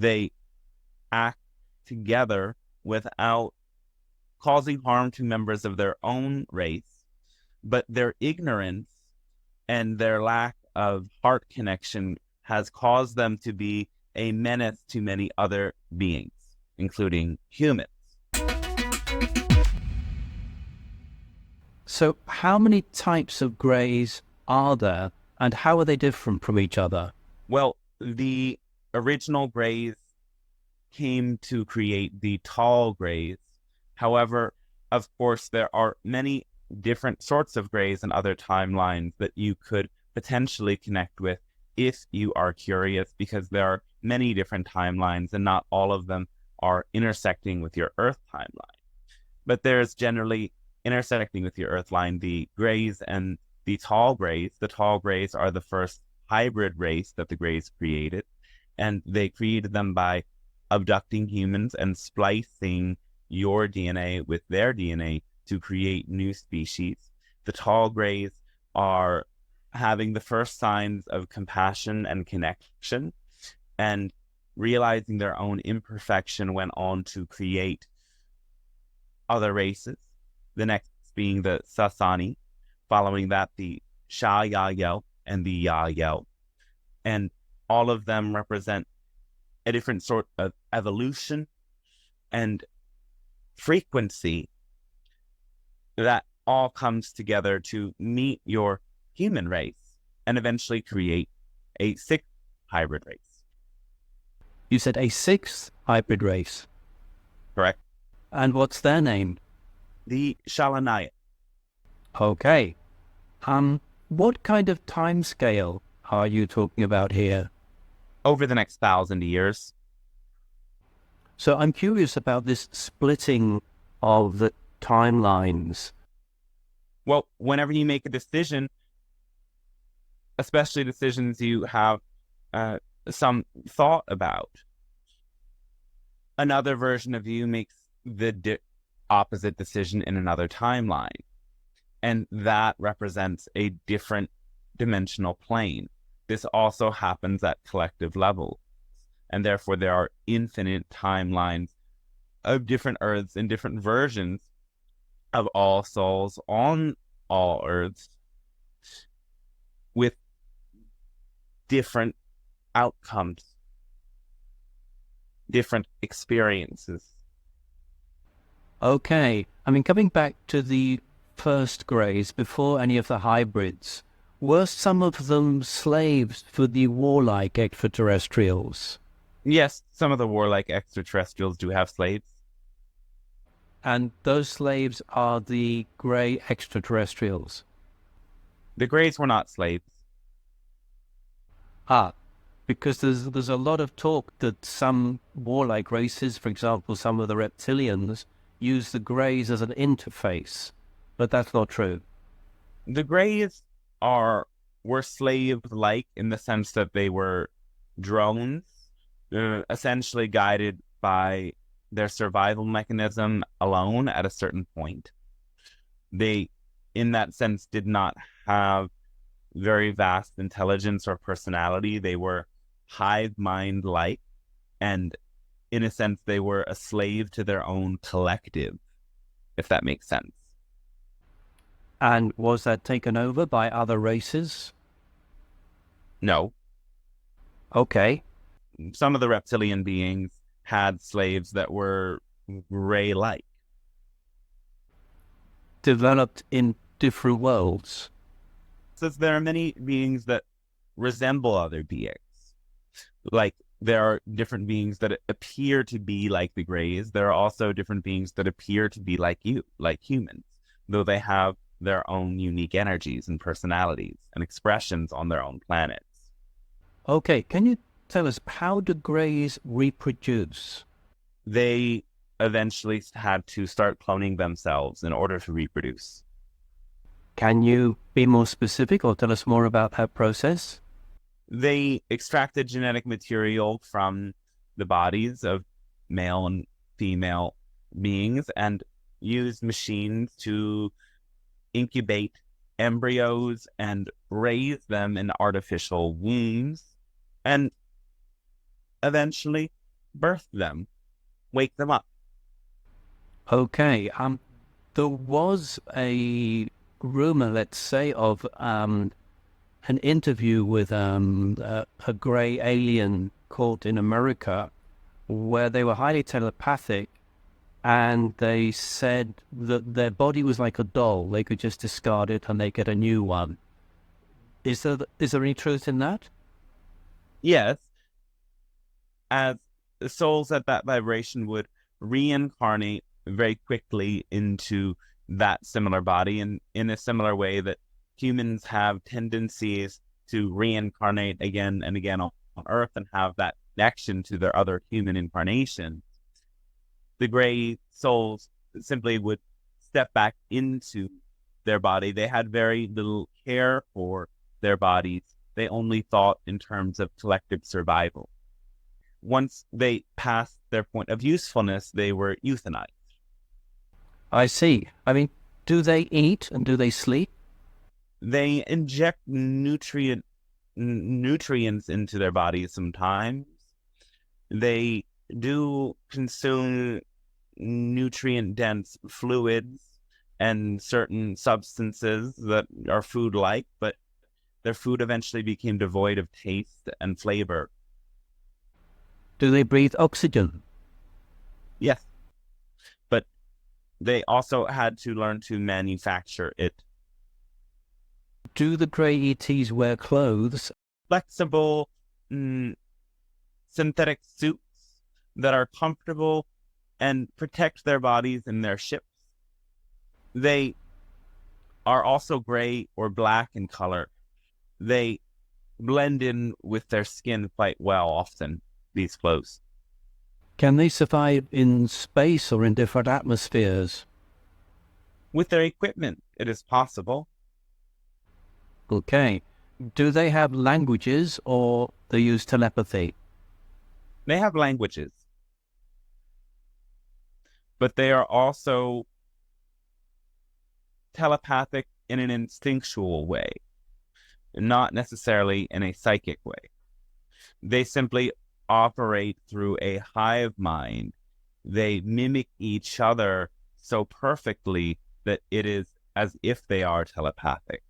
they act together without causing harm to members of their own race, but their ignorance and their lack of heart connection has caused them to be a menace to many other beings, including humans. So how many types of greys are there, and how are they different from each other? Well, the original greys came to create the tall greys. However, of course, there are many different sorts of greys and other timelines that you could potentially connect with if you are curious, because there are many different timelines and not all of them are intersecting with your Earth timeline. But there's generally intersecting with your Earth line the greys and the tall greys. The tall greys are the first hybrid race that the greys created, and they created them by abducting humans and splicing your DNA with their DNA to create new species. The tall greys are having the first signs of compassion and connection, and realizing their own imperfection went on to create other races. The next being the Sasani, following that the Sha-Ya-Yel and the Ya-Yel. And all of them represent a different sort of evolution and frequency that all comes together to meet your human race and eventually create a sixth hybrid race. You said a sixth hybrid race. Correct? And what's their name? The Shalanaya. Okay. What kind of time scale are you talking about here? Over the next 1,000 years. So I'm curious about this splitting of the timelines. Well, whenever you make a decision, especially decisions you have some thought about, another version of you makes the opposite decision in another timeline. And that represents a different dimensional plane. This also happens at collective level. And therefore, there are infinite timelines of different Earths and different versions of all souls on all Earths with different outcomes, different experiences. Okay. I mean, coming back to the first greys, before any of the hybrids, were some of them slaves for the warlike extraterrestrials? Yes, some of the warlike extraterrestrials do have slaves. And those slaves are the grey extraterrestrials? The greys were not slaves. Because there's a lot of talk that some warlike races, for example, some of the reptilians, use the greys as an interface, but that's not true. The greys were slave-like in the sense that they were drones, essentially guided by their survival mechanism alone at a certain point. They, in that sense, did not have very vast intelligence or personality. They were hive mind-like, and in a sense, they were a slave to their own collective, if that makes sense. And was that taken over by other races? No. Okay. Some of the reptilian beings had slaves that were gray-like. Developed in different worlds. So there are many beings that resemble other beings. Like, there are different beings that appear to be like the greys. There are also different beings that appear to be like you, like humans, though they have their own unique energies and personalities and expressions on their own planets. Okay, can you tell us, how do greys reproduce? They eventually had to start cloning themselves in order to reproduce. Can you be more specific or tell us more about that process? They extracted genetic material from the bodies of male and female beings and used machines to incubate embryos and raise them in artificial wombs. And eventually, birth them, wake them up. Okay. There was a rumor, let's say, of an interview with a gray alien caught in America, where they were highly telepathic, and they said that their body was like a doll. They could just discard it and they get a new one. Is there any truth in that? Yes, as the souls at that vibration would reincarnate very quickly into that similar body, and in a similar way that humans have tendencies to reincarnate again and again on Earth and have that connection to their other human incarnations. The gray souls simply would step back into their body. They had very little care for their bodies. They only thought in terms of collective survival. Once they passed their point of usefulness, they were euthanized. I see. I mean, do they eat and do they sleep? They inject nutrients into their bodies sometimes. They do consume nutrient-dense fluids and certain substances that are food-like, but their food eventually became devoid of taste and flavor. Do they breathe oxygen? Yes, but they also had to learn to manufacture it. Do the grey ETs wear clothes? Flexible synthetic suits that are comfortable and protect their bodies in their ships. They are also gray or black in color. They blend in with their skin quite well often, these clothes. Can they survive in space or in different atmospheres? With their equipment, it is possible. Okay. Do they have languages or they use telepathy? They have languages, but they are also telepathic in an instinctual way, not necessarily in a psychic way. They simply operate through a hive mind. They mimic each other so perfectly that it is as if they are telepathic.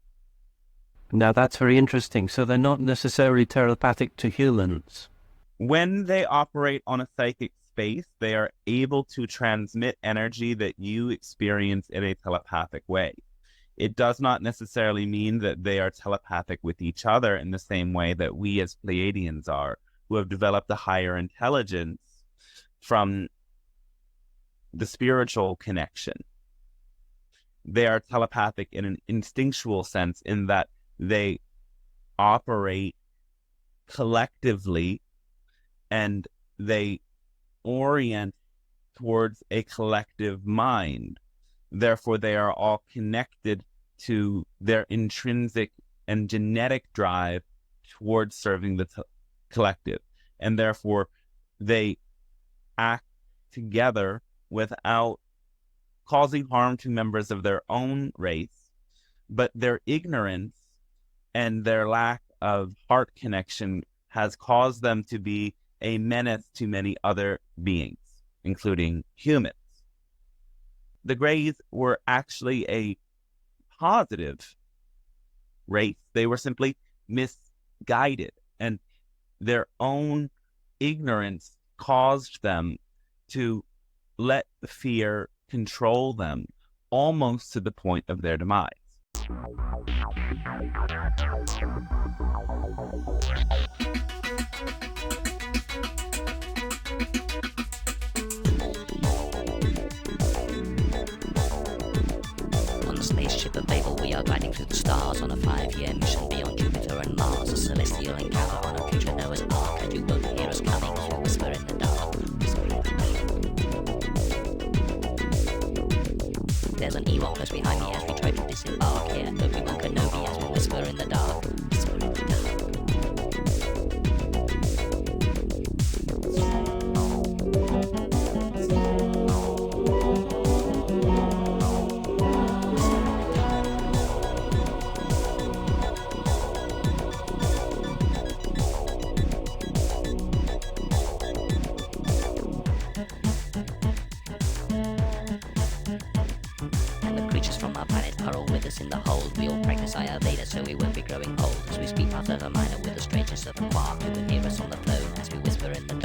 Now that's very interesting. So they're not necessarily telepathic to humans. When they operate on a psychic space, they are able to transmit energy that you experience in a telepathic way. It does not necessarily mean that they are telepathic with each other in the same way that we as Pleiadians are, who have developed a higher intelligence from the spiritual connection. They are telepathic in an instinctual sense in that they operate collectively and they orient towards a collective mind. Therefore, they are all connected to their intrinsic and genetic drive towards serving the collective. And therefore, they act together without causing harm to members of their own race, but their ignorance and their lack of heart connection has caused them to be a menace to many other beings, including humans. The Greys were actually a positive race. They were simply misguided, and their own ignorance caused them to let the fear control them almost to the point of their demise. Spaceship of Babel, we are gliding through the stars on a 5-year mission beyond Jupiter and Mars, a celestial encounter on a future Noah's Ark, and you won't hear us coming if you whisper in the dark. There's an Ewok close behind me as we try to disembark here. Obi-Wan Kenobi as we whisper in the dark. Whisper in the dark. us in the hold. We all practice Ayurveda so we won't be growing old. As we speak our further minor with the strangest of the quark, who can hear us on the phone as we whisper in the